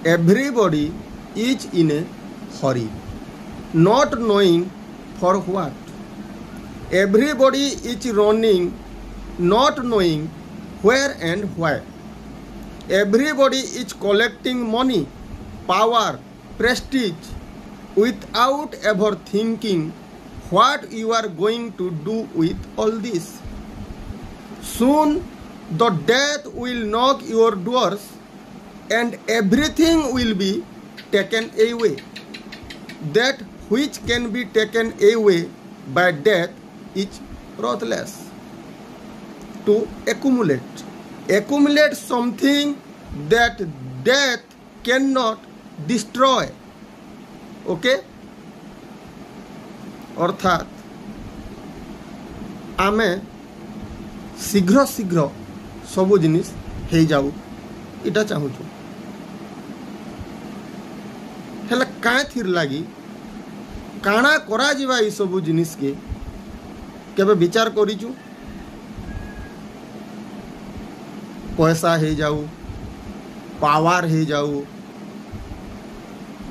everybody is in a hurry, not knowing for what. Everybody is running, not knowing where and why. Everybody is collecting money, power, prestige, without ever thinking what you are going to do with all this. Soon the death will knock your doors and everything will be taken away. That which can be taken away by death is worthless. To accumulate something that death cannot destroy. Okay? अर्थात आमे शीघ्र शीघ्र सबू जिनिस हो जाऊ इटा चाहूँ हेला काए थिर लगी काना करा जिवा ई सबू जिनिस के केबे विचार करिचु पैसा हो जाऊ पावर हो जाऊ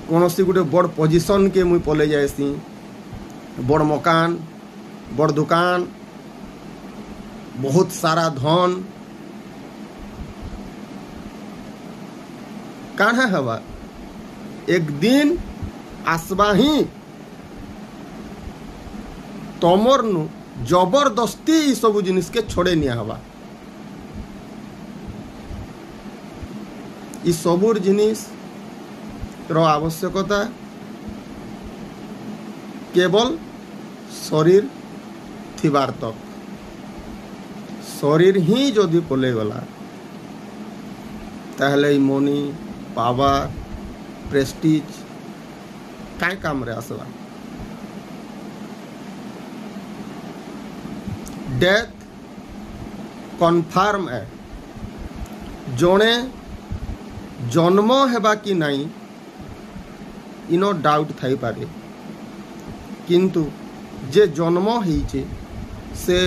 कौनसी गोटे बड़ पोजिशन के मुई पले जाएसी बड़ मकान बड़ दुकान बहुत सारा धन काहे हवा एक दिन आसबा ही तमर नु जबरदस्ती ई सब जिनिस के छोड़े निया हवा ई सबुर जिनिस रो आवश्यकता केवल शरीर थिबार तक शरीर ही जदि पले गला ताहले मनी पावर प्रेस्टीज काय काम रे आसला डेथ कन्फर्म है जड़े जन्म हेबा कि नहीं इनो डाउट थाई पारे किंतु जे जन्म होइचे से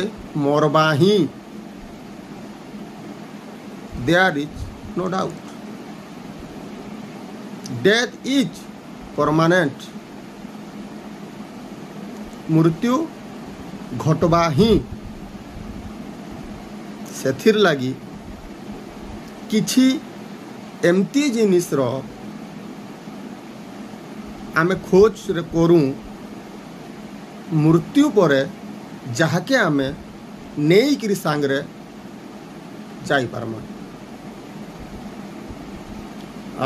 मरबा ही there is no doubt death is permanent मृत्यु घटबा ही सेथिर लगी किछि एमती जिनिस रो आमे खोज रे करूं मृत्यु परे जहाँके आमे नेई किरी सांगरे जाई पारमा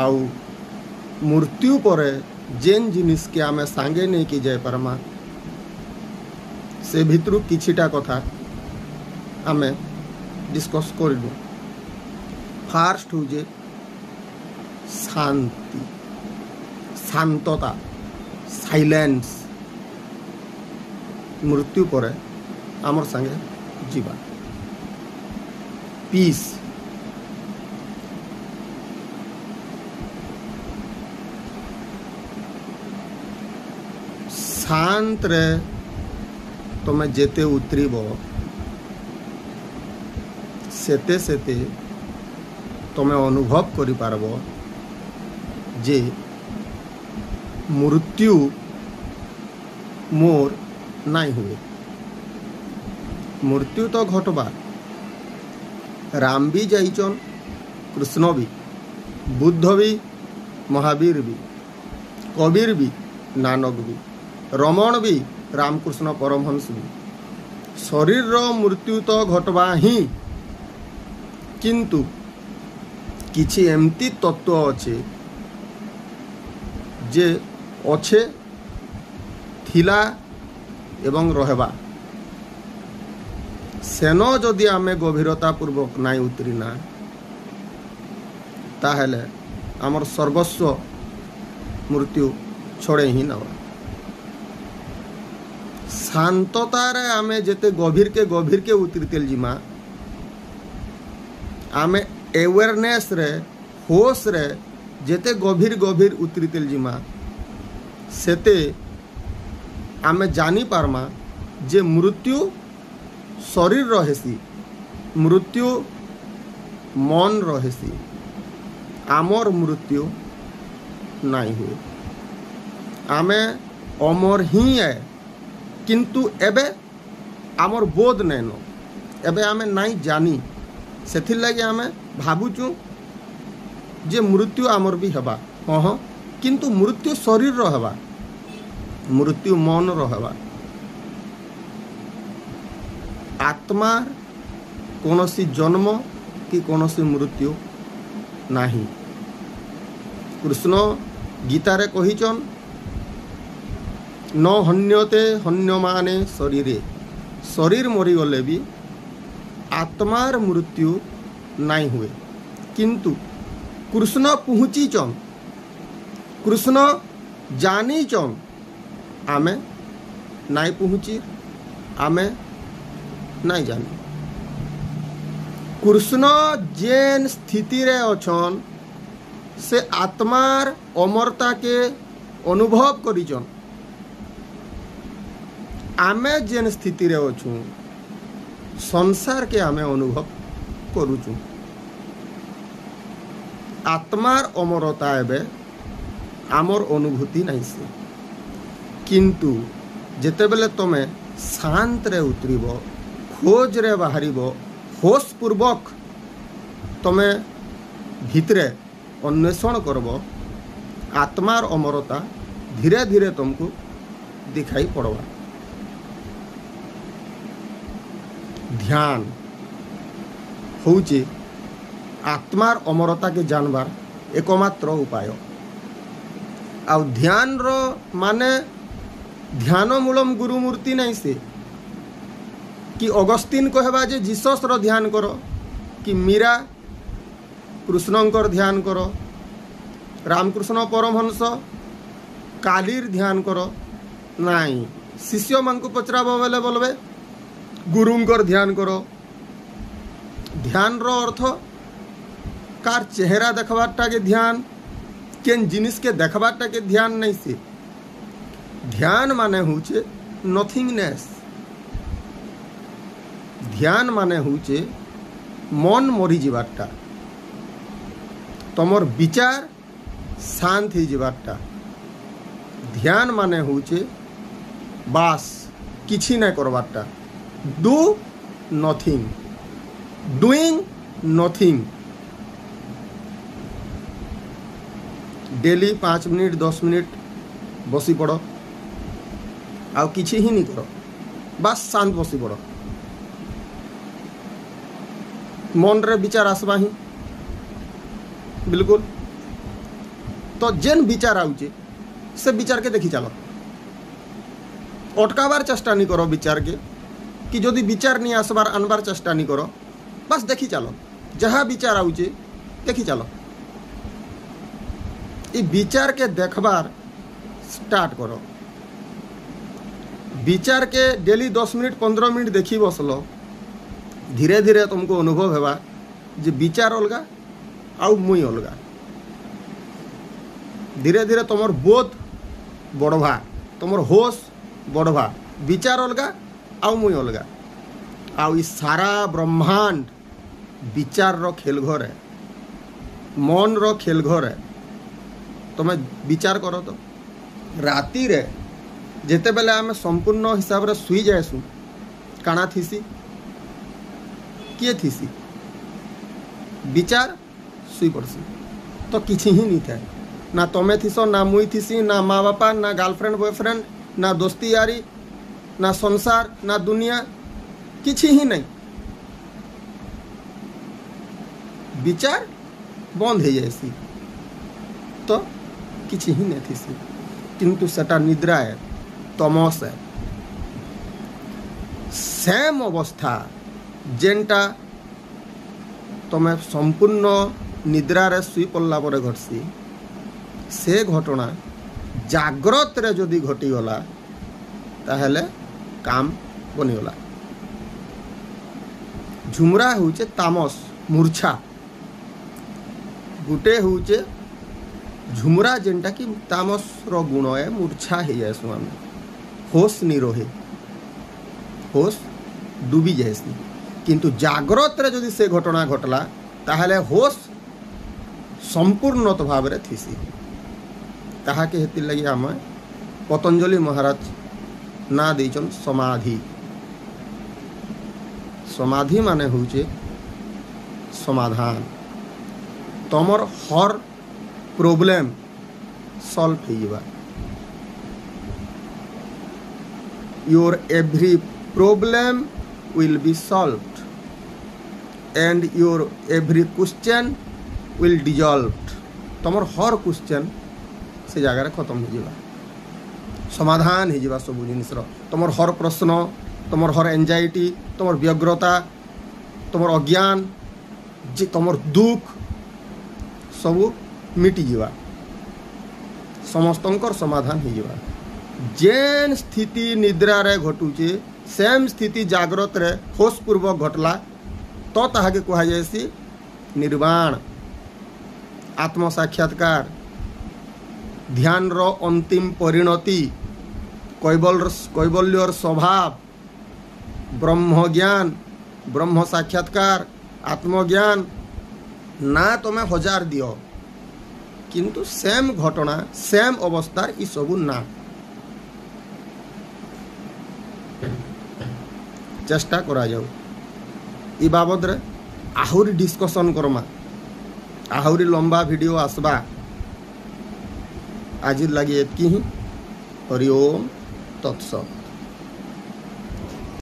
आउ मृत्यु परे जेन जिनिस के आमे सांगे नहीं कि जाई पारमा से भितरु किछिटा कथा आमे डिस्कस करिलु फार्स्ट हो जे शांति शांतता साइलेंस मृत्यु परे आमर संगे जीवा पीस शांत रे तुम्हें जेते उतरीब सेते सेते तुम्हें अनुभव करि पारबो जे मृत्यु मोर नहीं हुए मृत्यु तो घटबा राम भी जाइचन कृष्ण भी बुद्ध भी महावीर भी कबीर भी नानक भी रमण भी रामकृष्ण परमहंस भी शरीर रो मृत्यु तो घटबा ही किंतु किछि एमती तत्व अच्छे जे अच्छे थिला एवं रहबा सेनो जदि आमे गभीरता पूर्वक नाई उतरीना ताहेले आमर सर्वस्व मृत्यु छोड़े ही नवा शांततारे आमे जेते गभीर के उतरीतेल जिमा आमे अवेयरनेस रे होश रे जेते गभीर उतरीतेल जिमा सेते आमे जानी पारमा जे मृत्यु शरीर रहेसी मृत्यु मन रहेसी आमर मृत्यु नहीं हुए। आमे अमर ही है किंतु एबे आमर बोध नैन एबे आमे नहीं जानी सेथिर लगे आमे भाबुचु जे मृत्यु आमर भी हवा। हाँ किंतु मृत्यु शरीर रो हवा, मृत्यु मन रो हवा। आत्मा कोनोसी जन्म कि कोनोसी मृत्यु नहीं। कृष्ण गीतारे कहिचन न हन्यते हन्यमाने शरीरे, शरीर मरीगले भी आत्मार मृत्यु नहीं हुए। किंतु कृष्ण पहुँचीचन, कृष्ण जानीचन, आमे नहीं पहुँची, आमे नहीं जानी। कृष्ण जेन स्थिति रे अछन से आत्मार अमरता के अनुभव करिचन। आमे जेन स्थिति रे अछु संसार के आमे अनुभव करूचु। आत्मार अमरता एबे आमर अनुभूति नहीं से। किंतु जेते बेले तमे शांत रे उतरिब, खोज रे बाहरिब, होश पूर्वक तमे भितरे अन्वेषण करब, आत्मार अमरता धीरे धीरे तुमको दिखाई पड़वा। ध्यान होउचे आत्मार अमरता के जानबार एकमात्र उपाय। आ ध्यान रो माने ध्यान मूलम गुरु मूर्ति नहीं से कि अगस्तीन कहबा जे जीसस रो ध्यान करो, कि मीरा कृष्णंकर ध्यान करो, रामकृष्ण परमहंस कालीर ध्यान करो। नहीं, शिष्य मान को पचराबो बेले बोलबे गुरुंकर ध्यान करो। ध्यान रो अर्थ कार चेहरा देखबाटा के ध्यान, केन जिनिस के देखबाटा के ध्यान नहीं से। ध्यान माने होचे नथिंगनेस। ध्यान माने होचे मन मरी जीवाटा, तमर विचार शांत ही जीवाटा। ध्यान माने होचे बास किछि नहीं करवाटा, do nothing, doing nothing. Daily 5 minute 10 minute बसी पड़ो, आउ किछि ही नहीं करो, बस शांत बसी पड़ो। मन रे विचार आसबा ही बिल्कुल। तो जेन विचार आउचे से विचार के देखी चलो, अटकाबार चेष्टा नहीं करो विचार के, कि जदि विचार नहीं आसबार आनबार चेष्टा नहीं करो, बस देखी चलो। जहाँ विचार आउचे देखी चलो, ये विचार के देखबार स्टार्ट करो। विचार के डेली 10 मिनट 15 मिनट देखी बसलो, धीरे धीरे तुमको अनुभव हेबा जे विचार अलगा आउ मुई अलगा। धीरे धीरे तुमर बोध बढ़वा, तुमर होश बढ़वा। विचार अलगा आउ मुई अलगा। आउ ई सारा ब्रह्मांड विचार रो खेलघर है, मन रो खेलघर है। तुम विचार करो तो राति रे जेते बेले आमे संपूर्ण हिसाब रे सुई जाएसु, काना थीसी किए थीसी विचार सुई पड़सी। तो किछि ही नहीं था, ना तमे थीसो, ना मुई थीसी, ना माँ बापा, ना गर्लफ्रेंड बॉयफ्रेंड, ना दोस्ती यारी, ना संसार, ना दुनिया, किछि ही नहीं। विचार बंद हो जाएसी तो किछि ही नहीं थीसी। किंतु सेटा निद्रा है, तमस है। सेम अवस्था जेनटा तमे संपूर्ण निद्रा रे सुई पड़ला परे घटसी, से घटना जाग्रत रे जदि घटीगला ताहले काम बनीगला। झुमरा होचे तामस मूर्छा, गुटे होचे झुमरा जेनटा कि तामस रो गुण है, मूर्छा है जाएसु आम, होश नहीं रहे, होश डूबी जाएसी। किंतु जाग्रत रे जदि से घटना घटला ताहले होश संपूर्णत भाव रे थीसी। ताहाके हेतिर लगी आम पतंजलि महाराज ना देचन समाधि। समाधि माने होचे समाधान। तमर हर प्रॉब्लम सॉल्व होइबा। Your every problem will be solved and your every question will dissolved। तमर हर क्वेश्चन से जगह खत्म हो जावा, समाधान हो जावा सब जिनिस। तमर हर प्रश्न, तमर हर एंजाइटी, तमर व्यग्रता, तमर अज्ञान, जे तमर दुख सब मिटी जावा, समस्तंकर समाधान हो जावा। जेन स्थिति निद्रा रे घटुचे सेम स्थिति जागृत रे होशपूर्वक घटला तो ताहाके कहा जायसी निर्वाण, आत्म साक्षात्कार, ध्यान रो अंतिम परिणति, कैवल्यर स्वभाव, ब्रह्म ज्ञान, ब्रह्म साक्षात्कार, आत्मज्ञान। ना तुम्हें हजार दियो किंतु सेम घटना सेम अवस्थार ई सबू ना। चेष्टा करा जाऊ ई बाबद रे आहुरी डिस्कशन करमा, आहुरी लंबा वीडियो आसबा। आज लगी एतकी ही। हरि ओम तत्सत।